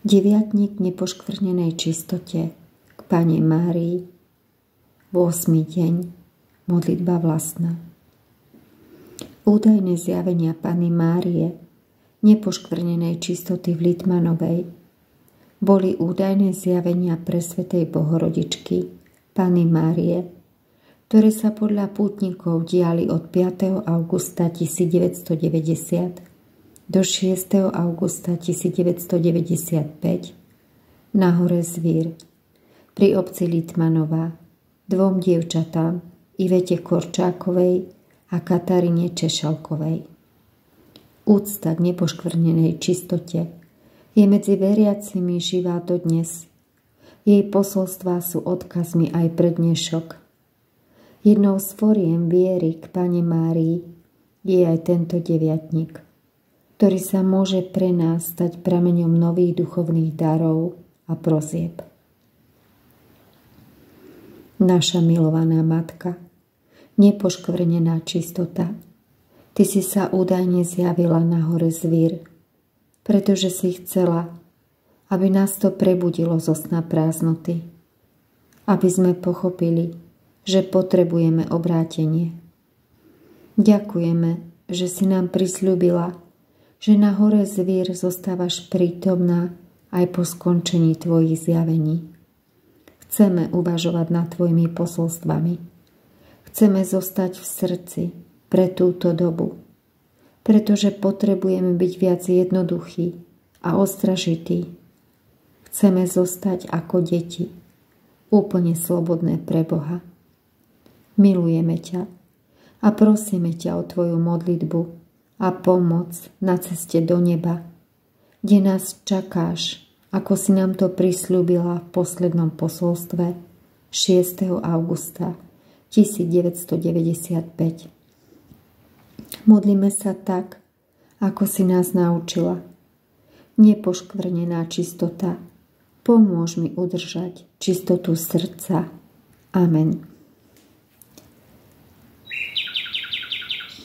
Deviatnik nepoškvrnenej čistote k Panne Márii. 8. deň. Modlitba vlastná. Údajné zjavenia Panny Márie nepoškvrnenej čistoty v Litmanovej boli údajné zjavenia presvätej Bohorodičky Panny Márie, ktoré sa podľa pútnikov diali od 5. augusta 1990 do 6. augusta 1995 na hore Zvír pri obci Litmanová 2 dievčatám Ivete Korčákovej a Kataríne Češalkovej. Úcta k nepoškvrnenej čistote je medzi veriacimi živá dodnes. Jej posolstvá sú odkazmi aj pre dnešok. Jednou z foriem viery k Panne Márii je aj tento deviatnik, ktorý sa môže pre nás stať prameňom nových duchovných darov a prosieb. Naša milovaná matka, nepoškvrnená čistota, ty si sa údajne zjavila na hore Zvír, pretože si chcela, aby nás to prebudilo zo sna prázdnoty, aby sme pochopili, že potrebujeme obrátenie. Ďakujeme, že si nám prisľúbila, že na hore Zvír zostávaš prítomná aj po skončení tvojich zjavení. Chceme uvažovať nad tvojimi posolstvami. Chceme zostať v srdci pre túto dobu, pretože potrebujeme byť viac jednoduchí a ostražití. Chceme zostať ako deti, úplne slobodné pre Boha. Milujeme ťa a prosíme ťa o tvoju modlitbu a pomoc na ceste do neba, kde nás čakáš, ako si nám to prisľúbila v poslednom posolstve 6. augusta 1995. Modlíme sa tak, ako si nás naučila. Nepoškvrnená čistota, pomôž mi udržať čistotu srdca. Amen.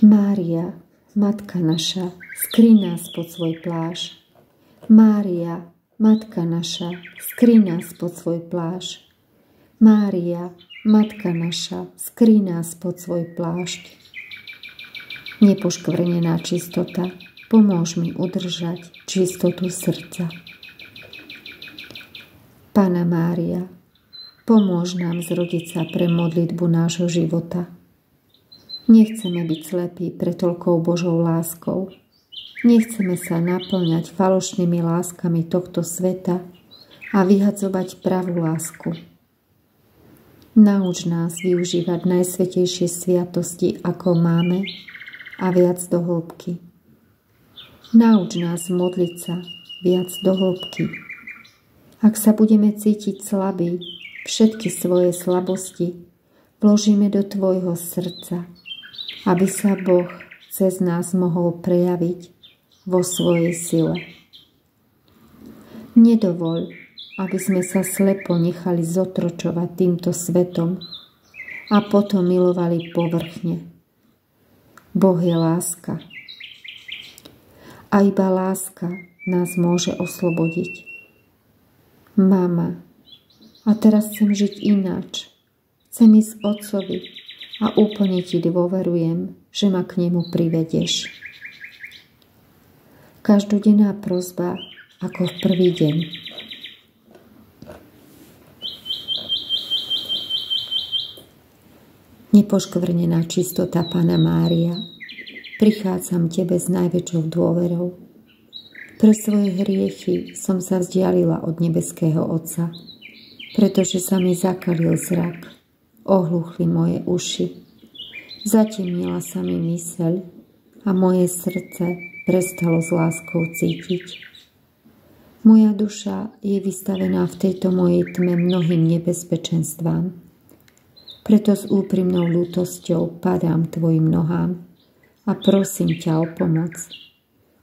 Mária, Matka naša, skryj nás pod svoj plášť. Mária, Matka naša, skryj nás pod svoj plášť. Mária, Matka naša, skryj nás pod svoj plášť. Nepoškvrnená čistota, pomôž mi udržať čistotu srdca. Panna Mária, pomôž nám zrodiť sa pre modlitbu nášho života. Nechceme byť slepí pre toľkou Božou láskou. Nechceme sa naplňať falošnými láskami tohto sveta a vyhadzovať pravú lásku. Nauč nás využívať najsvätejšie sviatosti, ako máme, a viac do hĺbky. Nauč nás modliť sa viac do hĺbky. Ak sa budeme cítiť slabí, všetky svoje slabosti vložíme do tvojho srdca, aby sa Boh cez nás mohol prejaviť vo svojej sile. Nedovoľ, aby sme sa slepo nechali zotročovať týmto svetom a potom milovali povrchne. Boh je láska. A iba láska nás môže oslobodiť. Mama, a teraz chcem žiť ináč. Chcem ísť Otcovi a úplne ti dôverujem, že ma k nemu privedieš. Každodenná prosba ako v prvý deň. Nepoškvrnená čistota Panna Mária, prichádzam tebe s najväčšou dôverou. Pre svoje hriechy som sa vzdialila od nebeského Otca, pretože sa mi zakalil zrak, ohluchli moje uši, zatemnila sa mi myseľ a moje srdce prestalo s láskou cítiť. Moja duša je vystavená v tejto mojej tme mnohým nebezpečenstvám. Preto s úprimnou ľútosťou padám tvojim nohám a prosím ťa o pomoc.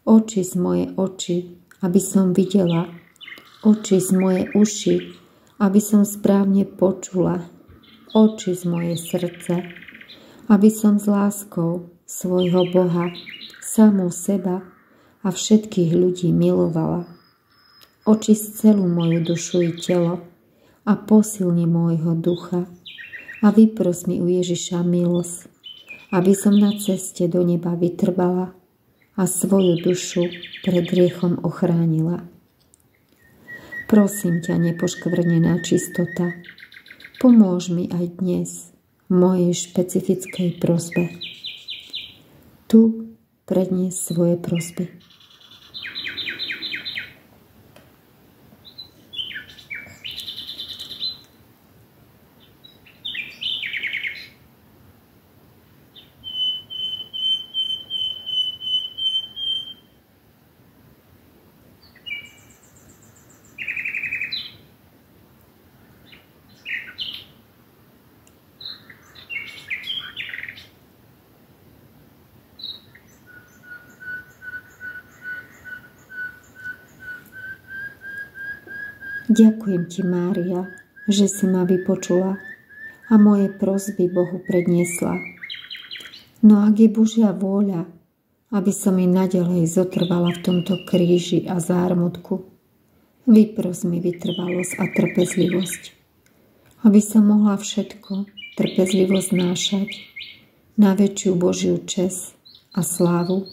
Očist moje oči, aby som videla. Očist moje uši, aby som správne počula. Očist moje srdce, aby som s láskou svojho Boha, samú seba a všetkých ľudí milovala. Očist celú moju dušu i telo a posilni môjho ducha a vypros mi u Ježiša milosť, aby som na ceste do neba vytrvala a svoju dušu pred hriechom ochránila. Prosím ťa, nepoškvrnená čistota, pomôž mi aj dnes v mojej špecifickej prosbe. Tu predniesť svoje prosby. Ďakujem ti, Mária, že si ma vypočula a moje prosby Bohu predniesla. No ak je Božia vôľa, aby som i naďalej zotrvala v tomto kríži a zármutku, vypros mi vytrvalosť a trpezlivosť, aby som mohla všetko trpezlivo znášať na väčšiu Božiu česť a slávu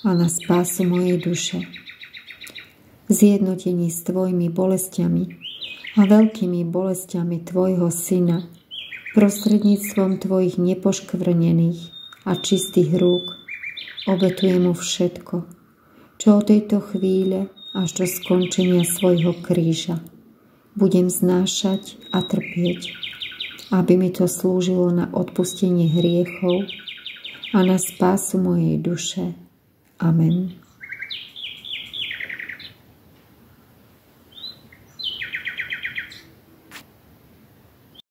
a na spásu mojej duše. Zjednotení s tvojimi bolestiami a veľkými bolestiami tvojho syna prostredníctvom tvojich nepoškvrnených a čistých rúk obetujem mu všetko, čo od tejto chvíle až do skončenia svojho kríža budem znášať a trpieť, aby mi to slúžilo na odpustenie hriechov a na spásu mojej duše. Amen.